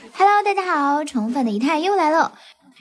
Hello， 大家好，宠粉的仪态又来了。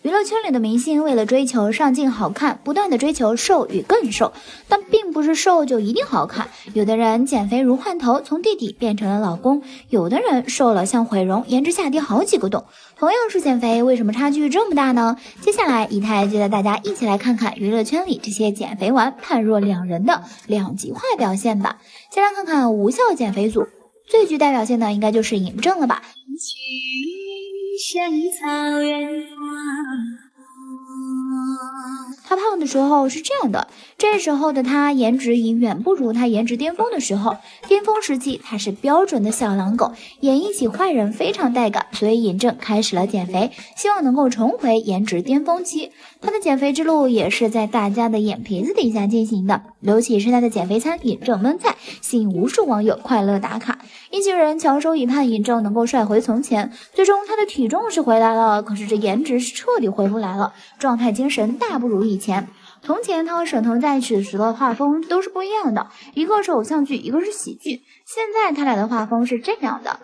娱乐圈里的明星为了追求上镜好看，不断的追求瘦与更瘦，但并不是瘦就一定好看。有的人减肥如换头，从弟弟变成了老公；有的人瘦了像毁容，颜值下跌好几个洞。同样是减肥，为什么差距这么大呢？接下来仪态就带大家一起来看看娱乐圈里这些减肥丸判若两人的两极化表现吧。先来看看无效减肥组，最具代表性的应该就是尹正了吧。他胖的时候是这样的，这时候的他颜值已远不如他颜值巅峰的时候。巅峰时期他是标准的小狼狗，演绎起坏人非常带感，所以尹正开始了减肥，希望能够重回颜值巅峰期。他的减肥之路也是在大家的眼皮子底下进行的，尤其是他的减肥餐尹正焖菜，吸引无数网友快乐打卡。一群人翘首以盼尹正能够帅回从前，最终他的体重是回来了，可是这颜值是彻底回不来了，状态精神大不如以前。从前他和沈腾在一起时的画风都是不一样的，一个是偶像剧，一个是喜剧，现在他俩的画风是这样的。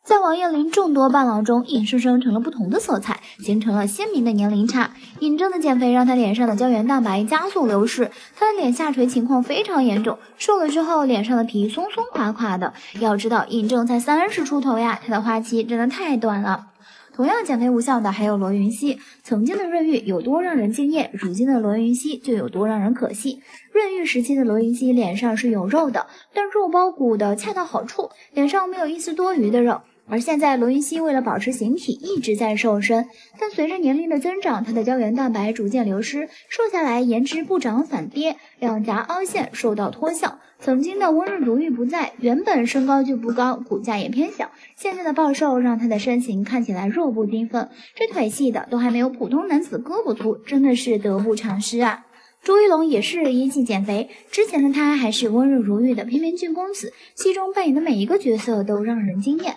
在王彦霖众多伴郎中，硬生生成了不同的色彩，形成了鲜明的年龄差。尹正的减肥让他脸上的胶原蛋白加速流失，他的脸下垂情况非常严重，瘦了之后脸上的皮松松垮垮的。要知道尹正才30出头呀，他的花期真的太短了。同样减肥无效的还有罗云熙，曾经的润玉有多让人惊艳，如今的罗云熙就有多让人可惜。润玉时期的罗云熙脸上是有肉的，但肉包骨的恰到好处，脸上没有一丝多余的肉。而现在罗云熙为了保持形体一直在瘦身，但随着年龄的增长，她的胶原蛋白逐渐流失，瘦下来颜值不涨反跌，两颊凹陷受到脱相。曾经的温润如玉不在，原本身高就不高，骨架也偏小，现在的暴瘦让她的身形看起来弱不禁风，这腿细的都还没有普通男子胳膊粗，真的是得不偿失啊。朱一龙也是因性减肥，之前的他还是温润如玉的翩翩郡公子，戏中扮演的每一个角色都让人惊艳。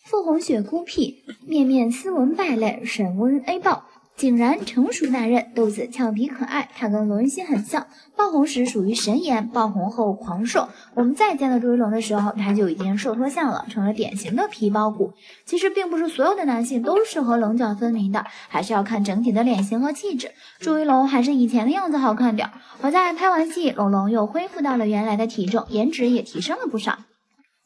傅红雪孤僻，面面斯文败类，沈温 A 爆，井然成熟大人，豆子俏皮可爱，他跟罗云熙很像，爆红时属于神颜，爆红后狂瘦。我们再见到朱一龙的时候，他就已经瘦脱相了，成了典型的皮包骨。其实并不是所有的男性都适合棱角分明的，还是要看整体的脸型和气质。朱一龙还是以前的样子好看点，好在拍完戏，龙龙又恢复到了原来的体重，颜值也提升了不少。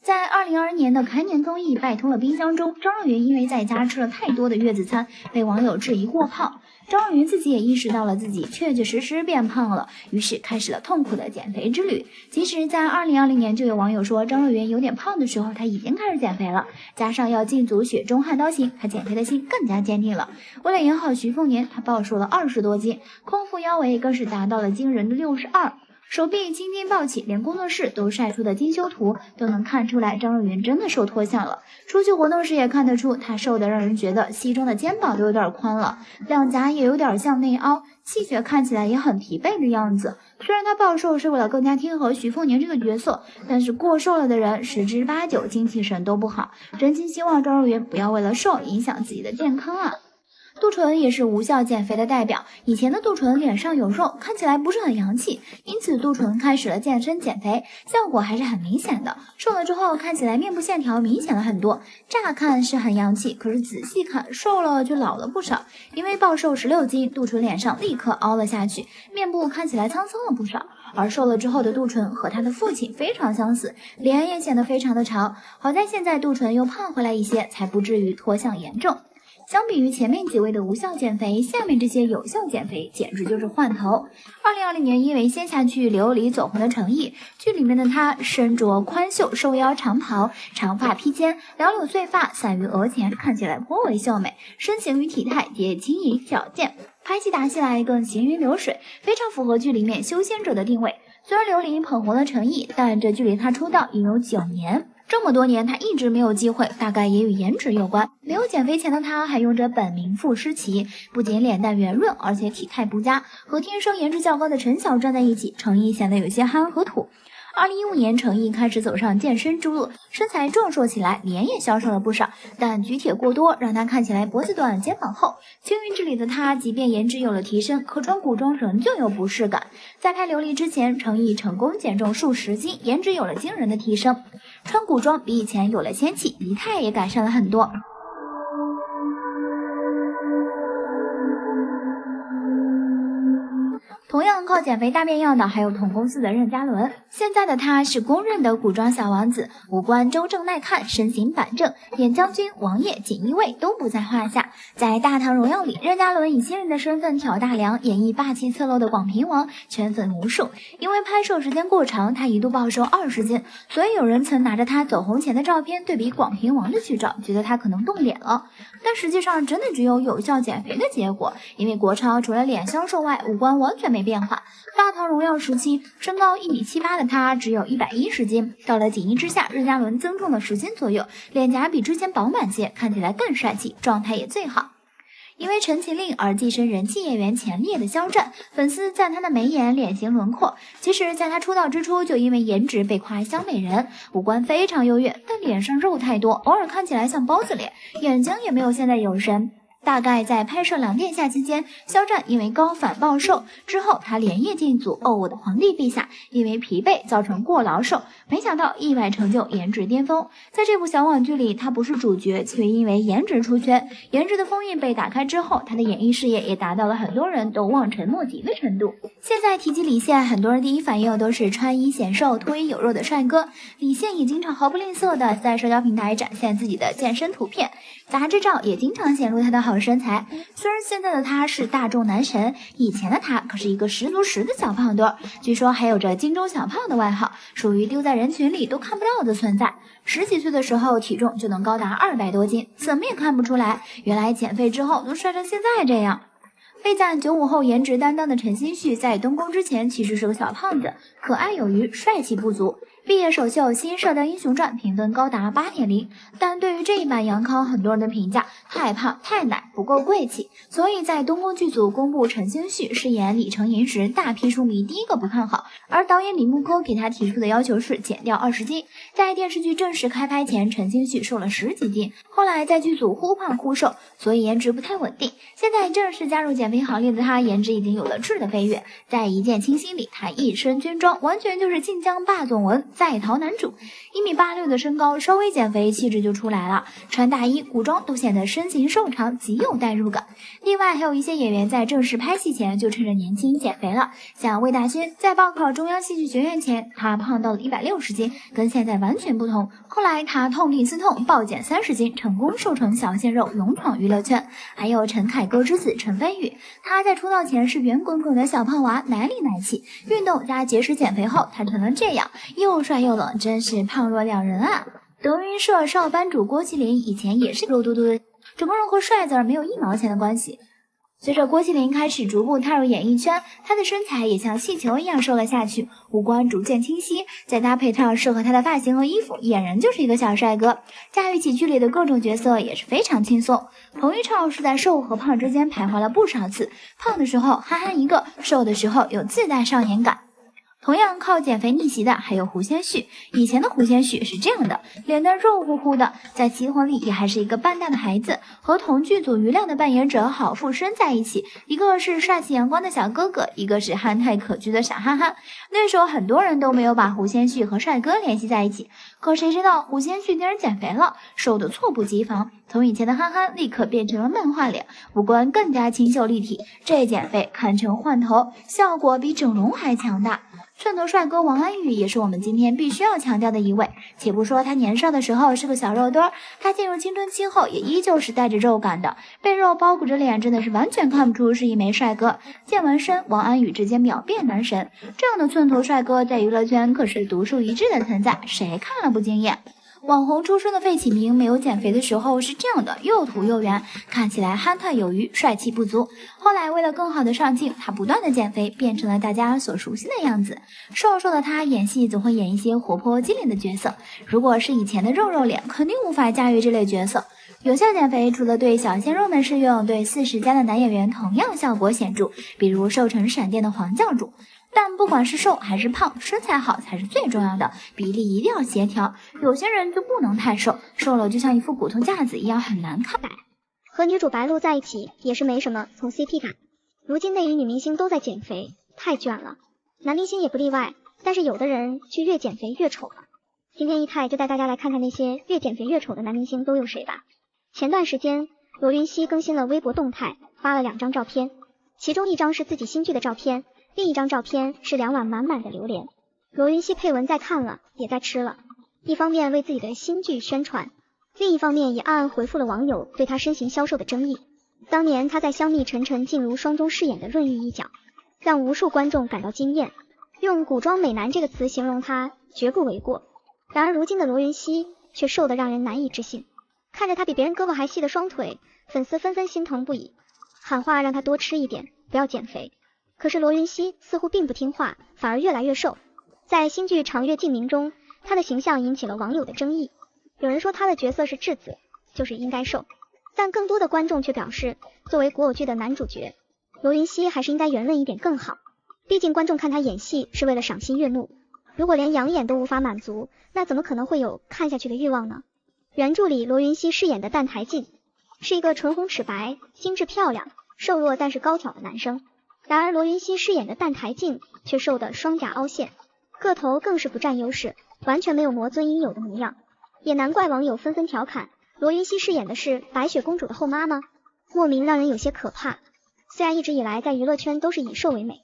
在2022年的开年综艺《拜托了冰箱》中，张若昀因为在家吃了太多的月子餐，被网友质疑过胖。张若昀自己也意识到了自己确确实实变胖了，于是开始了痛苦的减肥之旅。即使在2020年就有网友说张若昀有点胖的时候，他已经开始减肥了，加上要进组雪中悍刀行，他减肥的心更加坚定了。为了演好徐凤年，他暴瘦了20多斤，空腹腰围更是达到了惊人的62。手臂青筋暴起，连工作室都晒出的精修图都能看出来张若昀真的瘦脱相了。出去活动时也看得出他瘦得让人觉得西装的肩膀都有点宽了，两颊也有点向内凹，气血看起来也很疲惫的样子。虽然他暴瘦是为了更加贴合徐凤年这个角色，但是过瘦了的人10之8九精气神都不好，真心希望张若昀不要为了瘦影响自己的健康啊。杜淳也是无效减肥的代表，以前的杜淳脸上有肉，看起来不是很洋气，因此杜淳开始了健身减肥，效果还是很明显的。瘦了之后看起来面部线条明显了很多，乍看是很洋气，可是仔细看瘦了就老了不少。因为暴瘦16斤，杜淳脸上立刻凹了下去，面部看起来沧桑了不少。而瘦了之后的杜淳和他的父亲非常相似，脸也显得非常的长。好在现在杜淳又胖回来一些，才不至于脱相严重。相比于前面几位的无效减肥，下面这些有效减肥简直就是换头。2020年因为仙侠剧《琉璃》走红的程毅，剧里面的他身着宽袖收腰长袍，长发披肩，两绺碎发散于额前，看起来颇为秀美，身形与体态也轻盈矫健，拍戏打起来更行云流水，非常符合剧里面修仙者的定位。虽然琉璃捧红了程毅，但这距离他出道已有9年。这么多年他一直没有机会，大概也与颜值有关。没有减肥前的他还用着本名傅诗琪，不仅脸蛋圆润，而且体态不佳，和天生颜值较高的陈晓站在一起，程毅显得有些憨和土。2015年，程毅开始走上健身之路，身材壮硕起来，脸也消瘦了不少，但举铁过多让他看起来脖子短肩膀厚。青云之里的他即便颜值有了提升，可穿古装仍旧有不适感。在拍琉璃之前，程毅成功减重数10斤，颜值有了惊人的提升，穿古装比以前有了仙气，仪态也改善了很多。同样靠减肥大变样的还有同公司的任嘉伦，现在的他是公认的古装小王子，五官周正耐看，身形板正，演将军、王爷、锦衣卫都不在话下。在《大唐荣耀》里，任嘉伦以新人的身份挑大梁，演绎霸气侧漏的广平王，圈粉无数。因为拍摄时间过长，他一度暴瘦20斤，所以有人曾拿着他走红前的照片对比广平王的剧照，觉得他可能动脸了。但实际上真的只有效减肥的结果，因为国超除了脸消瘦外，五官完全没变化。大唐荣耀时期，身高1.78米的他只有110斤，到了锦衣之下，任嘉伦增重了10斤左右，脸颊比之前饱满些，看起来更帅气，状态也最好。因为《陈情令》而跻身人气演员前列的肖战，粉丝赞他的眉眼、脸型轮廓。其实，在他出道之初就因为颜值被夸小美人，五官非常优越，但脸上肉太多，偶尔看起来像包子脸，眼睛也没有现在有神。大概在拍摄《狼殿下》期间，肖战因为高反暴瘦，之后他连夜进组《我的皇帝陛下》，因为疲惫造成过劳瘦，没想到意外成就颜值巅峰。在这部小网剧里，他不是主角，却因为颜值出圈。颜值的封印被打开之后，他的演艺事业也达到了很多人都望尘莫及的程度。现在提及李现，很多人第一反应都是穿衣显瘦、脱衣有肉的帅哥。李现也经常毫不吝啬的在社交平台展现自己的健身图片，杂志照也经常显露他的好身材。虽然现在的他是大众男神，以前的他可是一个十足十的小胖墩，据说还有着荆州小胖的外号，属于丢在人群里都看不到的存在。10几岁的时候体重就能高达200多斤，怎么也看不出来，原来减肥之后能帅成现在这样。被赞95后颜值担当的陈星旭，在东宫之前其实是个小胖子，可爱有余，帅气不足。毕业首秀《新射雕英雄传》评分高达8.0，但对于这一版杨康，很多人的评价太胖太奶，不够贵气。所以在东宫剧组公布陈星旭饰演李成银时，大批书迷第一个不看好，而导演李木沟给他提出的要求是减掉20斤。在电视剧正式开拍前，陈星旭瘦了10几斤，后来在剧组忽胖忽瘦，所以颜值不太稳定。现在正式加入减肥行列的他，颜值已经有了质的飞跃。在《一见倾心》里，他一身军装，完全就是晋江霸总文在逃男主，1.86米的身高，稍微减肥气质就出来了，穿大衣古装都显得身形瘦长，极有代入感。另外还有一些演员在正式拍戏前就趁着年轻减肥了，像魏大勋在报考中央戏剧学院前，他胖到了160斤，跟现在完全不同。后来他痛定思痛，暴减30斤，成功瘦成小鲜肉，勇闯娱乐圈。还有陈凯歌之子陈飞宇，他在出道前是圆滚滚的小胖娃，奶里奶气，运动加节食减肥后，他成了这样，又帅又冷，真是胖若两人啊。德云社少班主郭麒麟以前也是肉嘟嘟的，整个人和帅字没有1毛钱的关系。随着郭麒麟开始逐步踏入演艺圈，他的身材也像气球一样瘦了下去，五官逐渐清晰，再搭配上适合他的发型和衣服，俨然就是一个小帅哥。驾驭起剧里的各种角色也是非常轻松。彭昱畅是在瘦和胖之间徘徊了不少次，胖的时候憨憨一个，瘦的时候有自带少年感。同样靠减肥逆袭的还有胡先煦，以前的胡先煦是这样的，脸蛋肉乎乎的，在《棋魂》里也还是一个半大的孩子，和同剧组余亮的扮演者郝富生在一起，一个是帅气阳光的小哥哥，一个是憨态可掬的傻憨憨。那时候很多人都没有把胡先煦和帅哥联系在一起，可谁知道胡先煦竟然减肥了，瘦得猝不及防，从以前的憨憨立刻变成了漫画脸，五官更加清秀立体，这减肥堪称换头，效果比整容还强大。寸头帅哥王安宇也是我们今天必须要强调的一位，且不说他年少的时候是个小肉墩儿，他进入青春期后也依旧是带着肉感的，被肉包裹着脸真的是完全看不出是一枚帅哥。见纹身，王安宇直接秒变男神，这样的寸头帅哥在娱乐圈可是独树一帜的存在，谁看了不惊艳？网红出身的费启鸣没有减肥的时候是这样的，又土又圆，看起来憨态有余，帅气不足。后来为了更好的上镜，他不断的减肥，变成了大家所熟悉的样子。瘦瘦的他演戏总会演一些活泼机灵的角色，如果是以前的肉脸，肯定无法驾驭这类角色。有效减肥除了对小鲜肉们适用，对40+的男演员同样效果显著，比如瘦成闪电的黄教主。但不管是瘦还是胖，身材好才是最重要的，比例一定要协调。有些人就不能太瘦，瘦了就像一副骨头架子一样，很难看。和女主白鹿在一起也是没什么从 CP 感。如今内娱女明星都在减肥，太卷了，男明星也不例外。但是有的人却越减肥越丑了。今天一泰就带大家来看看那些越减肥越丑的男明星都有谁吧。前段时间，罗云熙更新了微博动态，发了2张照片，其中一张是自己新剧的照片，另一张照片是2碗满满的榴莲。罗云熙配文在看了，也在吃了，一方面为自己的新剧宣传，另一方面也暗暗回复了网友对他身形消瘦的争议。当年他在香蜜沉沉烬如霜中饰演的润玉一角，让无数观众感到惊艳，用古装美男这个词形容他绝不为过。然而如今的罗云熙却瘦得让人难以置信，看着他比别人胳膊还细的双腿，粉丝纷纷心疼不已，喊话让他多吃一点，不要减肥。可是罗云熙似乎并不听话，反而越来越瘦。在新剧《长月烬明》中，他的形象引起了网友的争议，有人说他的角色是质子，就是应该瘦，但更多的观众却表示，作为古偶剧的男主角，罗云熙还是应该圆润一点更好，毕竟观众看他演戏是为了赏心悦目，如果连养眼都无法满足，那怎么可能会有看下去的欲望呢？原著里罗云熙饰演的澹台烬是一个唇红齿白、心智漂亮、瘦弱但是高挑的男生，然而罗云熙饰演的澹台烬却瘦得双颊凹陷，个头更是不占优势，完全没有魔尊应有的模样，也难怪网友纷纷调侃，罗云熙饰演的是白雪公主的后妈吗？莫名让人有些可怕。虽然一直以来在娱乐圈都是以瘦为美，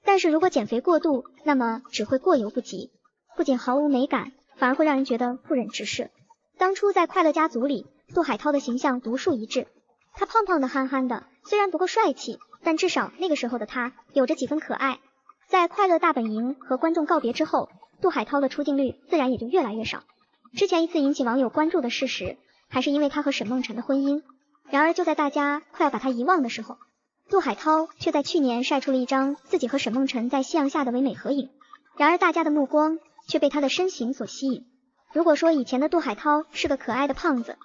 但是如果减肥过度，那么只会过犹不及，不仅毫无美感，反而会让人觉得不忍直视。当初在快乐家族里，杜海涛的形象独树一帜，他胖胖的憨憨的，虽然不够帅气，但至少那个时候的他有着几分可爱。在快乐大本营和观众告别之后，杜海涛的出镜率自然也就越来越少。之前一次引起网友关注的事实，还是因为他和沈梦辰的婚姻。然而就在大家快要把他遗忘的时候，杜海涛却在去年晒出了一张自己和沈梦辰在夕阳下的唯美合影。然而大家的目光却被他的身形所吸引。如果说以前的杜海涛是个可爱的胖子，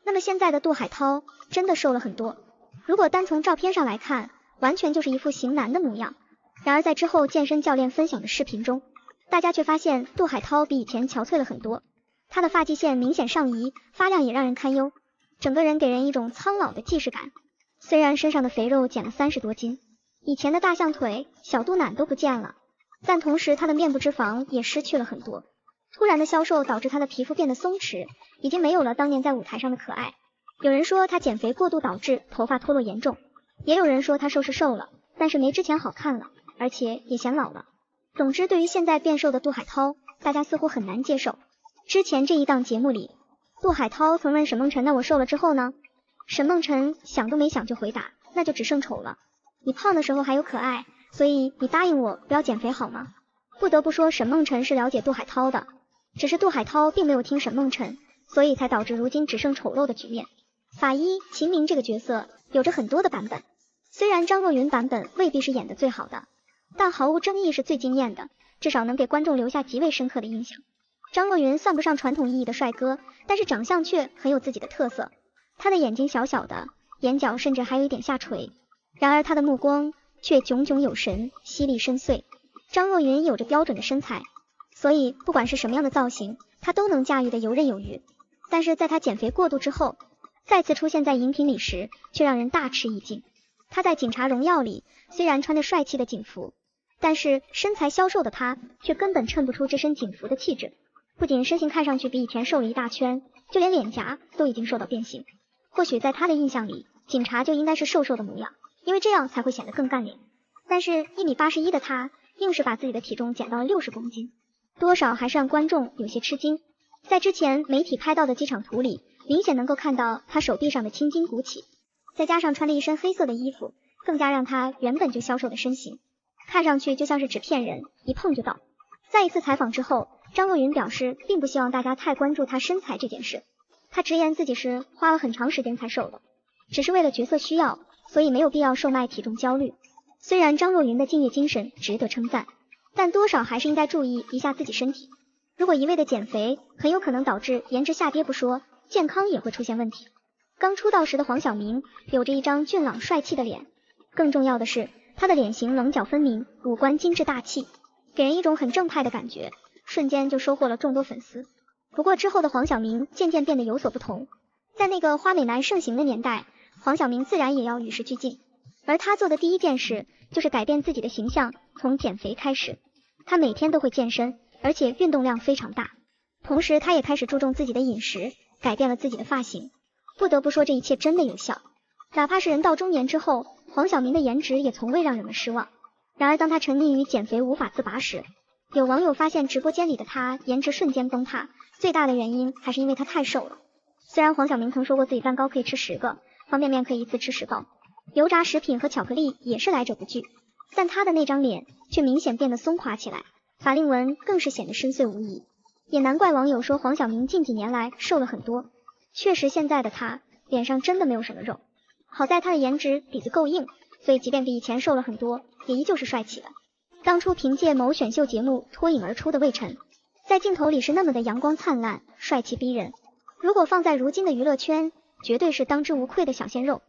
那么现在的杜海涛真的瘦了很多。如果单从照片上来看，完全就是一副型男的模样。然而在之后健身教练分享的视频中，大家却发现杜海涛比以前憔悴了很多，他的发际线明显上移，发量也让人堪忧，整个人给人一种苍老的既视感。虽然身上的肥肉减了30多斤，以前的大象腿、小肚腩都不见了，但同时他的面部脂肪也失去了很多。突然的消瘦导致他的皮肤变得松弛，已经没有了当年在舞台上的可爱。有人说他减肥过度导致头发脱落严重，也有人说他瘦是瘦了，但是没之前好看了，而且也显老了。总之，对于现在变瘦的杜海涛，大家似乎很难接受。之前这一档节目里，杜海涛曾问沈梦辰，那我瘦了之后呢？沈梦辰想都没想就回答，那就只剩丑了。你胖的时候还有可爱，所以你答应我不要减肥好吗？不得不说，沈梦辰是了解杜海涛的，只是杜海涛并没有听沈梦辰，所以才导致如今只剩丑陋的局面。法医秦明这个角色有着很多的版本，虽然张若昀版本未必是演得最好的，但毫无争议是最惊艳的，至少能给观众留下极为深刻的印象。张若昀算不上传统意义的帅哥，但是长相却很有自己的特色。他的眼睛小小的，眼角甚至还有一点下垂，然而他的目光却炯炯有神，犀利深邃。张若昀有着标准的身材，所以不管是什么样的造型，他都能驾驭得游刃有余。但是在他减肥过度之后，再次出现在荧屏里时，却让人大吃一惊。他在《警察荣耀》里虽然穿着帅气的警服，但是身材消瘦的他却根本衬不出这身警服的气质，不仅身形看上去比以前瘦了一大圈，就连脸颊都已经瘦到变形。或许在他的印象里，警察就应该是瘦瘦的模样，因为这样才会显得更干练。但是1.81米的他硬是把自己的体重减到了60公斤，多少还是让观众有些吃惊。在之前媒体拍到的机场图里，明显能够看到他手臂上的青筋鼓起，再加上穿了一身黑色的衣服，更加让他原本就消瘦的身形看上去就像是纸片人，一碰就倒。在一次采访之后，张若昀表示并不希望大家太关注他身材这件事，他直言自己是花了很长时间才瘦的，只是为了角色需要，所以没有必要售卖体重焦虑。虽然张若昀的敬业精神值得称赞，但多少还是应该注意一下自己身体。如果一味的减肥，很有可能导致颜值下跌不说，健康也会出现问题。刚出道时的黄晓明有着一张俊朗帅气的脸，更重要的是他的脸型棱角分明，五官精致大气，给人一种很正派的感觉，瞬间就收获了众多粉丝。不过之后的黄晓明渐渐变得有所不同，在那个花美男盛行的年代，黄晓明自然也要与时俱进，而他做的第一件事就是改变自己的形象，从减肥开始。他每天都会健身，而且运动量非常大，同时他也开始注重自己的饮食，改变了自己的发型。不得不说这一切真的有效，哪怕是人到中年之后，黄晓明的颜值也从未让人们失望。然而当他沉溺于减肥无法自拔时，有网友发现直播间里的他颜值瞬间崩塌，最大的原因还是因为他太瘦了。虽然黄晓明曾说过自己蛋糕可以吃10个，方便面可以一次吃10包，油炸食品和巧克力也是来者不拒，但他的那张脸却明显变得松垮起来，法令纹更是显得深邃无疑。也难怪网友说黄晓明近几年来瘦了很多，确实现在的他脸上真的没有什么肉。好在他的颜值底子够硬，所以即便比以前瘦了很多，也依旧是帅气的。当初凭借某选秀节目脱颖而出的魏晨，在镜头里是那么的阳光灿烂，帅气逼人。如果放在如今的娱乐圈，绝对是当之无愧的小鲜肉。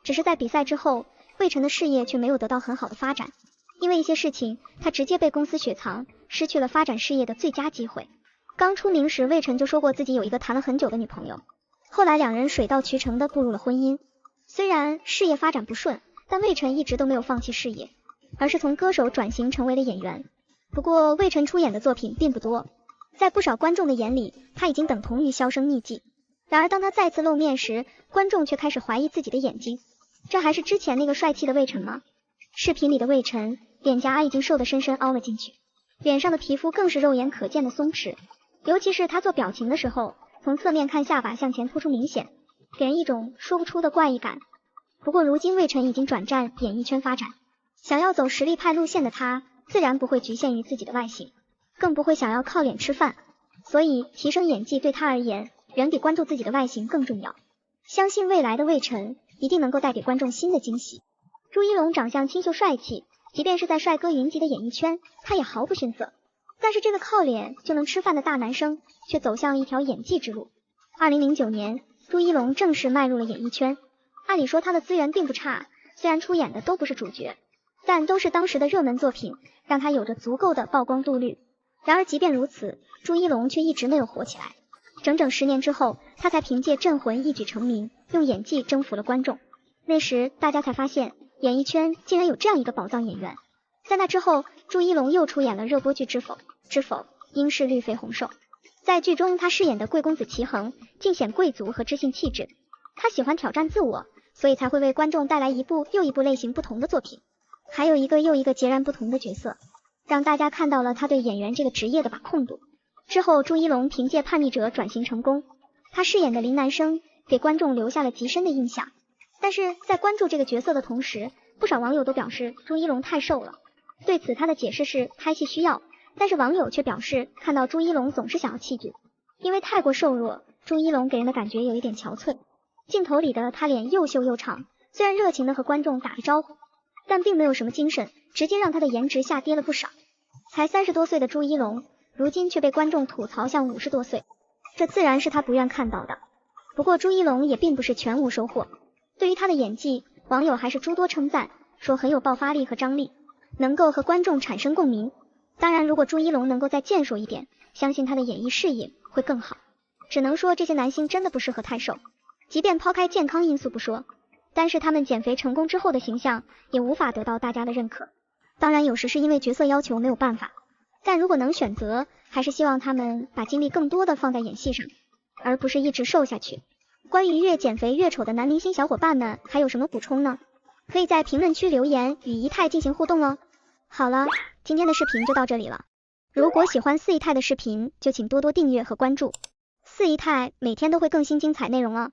只是在比赛之后，魏晨的事业却没有得到很好的发展，因为一些事情，他直接被公司雪藏，失去了发展事业的最佳机会。刚出名时，魏晨就说过自己有一个谈了很久的女朋友，后来两人水到渠成的步入了婚姻。虽然事业发展不顺，但魏晨一直都没有放弃事业，而是从歌手转型成为了演员。不过魏晨出演的作品并不多，在不少观众的眼里，他已经等同于销声匿迹。然而当他再次露面时，观众却开始怀疑自己的眼睛，这还是之前那个帅气的魏晨吗？视频里的魏晨脸颊已经瘦得深深凹了进去，脸上的皮肤更是肉眼可见的松弛，尤其是他做表情的时候，从侧面看下巴向前突出明显，给人一种说不出的怪异感。不过如今魏晨已经转战演艺圈发展，想要走实力派路线的他，自然不会局限于自己的外形，更不会想要靠脸吃饭，所以提升演技对他而言，远比关注自己的外形更重要。相信未来的魏晨一定能够带给观众新的惊喜。朱一龙长相清秀帅气，即便是在帅哥云集的演艺圈，他也毫不逊色。但是这个靠脸就能吃饭的大男生，却走向了一条演技之路。2009年，朱一龙正式迈入了演艺圈。按理说他的资源并不差，虽然出演的都不是主角，但都是当时的热门作品，让他有着足够的曝光度率。然而即便如此，朱一龙却一直没有火起来。整整10年之后，他才凭借《镇魂》一举成名，用演技征服了观众。那时大家才发现，演艺圈竟然有这样一个宝藏演员。在那之后，朱一龙又出演了热播剧《知否》，应是绿肥红瘦。在剧中，他饰演的贵公子齐衡，尽显贵族和知性气质。他喜欢挑战自我，所以才会为观众带来一部又一部类型不同的作品，还有一个又一个截然不同的角色，让大家看到了他对演员这个职业的把控度。之后，朱一龙凭借《叛逆者》转型成功，他饰演的林南生给观众留下了极深的印象。但是在关注这个角色的同时，不少网友都表示朱一龙太瘦了。对此，他的解释是拍戏需要，但是网友却表示看到朱一龙总是想要弃剧，因为太过瘦弱，朱一龙给人的感觉有一点憔悴。镜头里的他脸又秀又长，虽然热情的和观众打着招呼，但并没有什么精神，直接让他的颜值下跌了不少。才30多岁的朱一龙，如今却被观众吐槽像50多岁，这自然是他不愿看到的。不过朱一龙也并不是全无收获，对于他的演技，网友还是诸多称赞，说很有爆发力和张力，能够和观众产生共鸣。当然，如果朱一龙能够再健硕一点，相信他的演艺事业会更好。只能说这些男星真的不适合太瘦，即便抛开健康因素不说，但是他们减肥成功之后的形象也无法得到大家的认可。当然有时是因为角色要求没有办法，但如果能选择，还是希望他们把精力更多的放在演戏上，而不是一直瘦下去。关于越减肥越丑的男明星小伙伴们还有什么补充呢？可以在评论区留言与一泰进行互动哦。好了，今天的视频就到这里了。如果喜欢4姨太的视频，就请多多订阅和关注。4姨太每天都会更新精彩内容哦。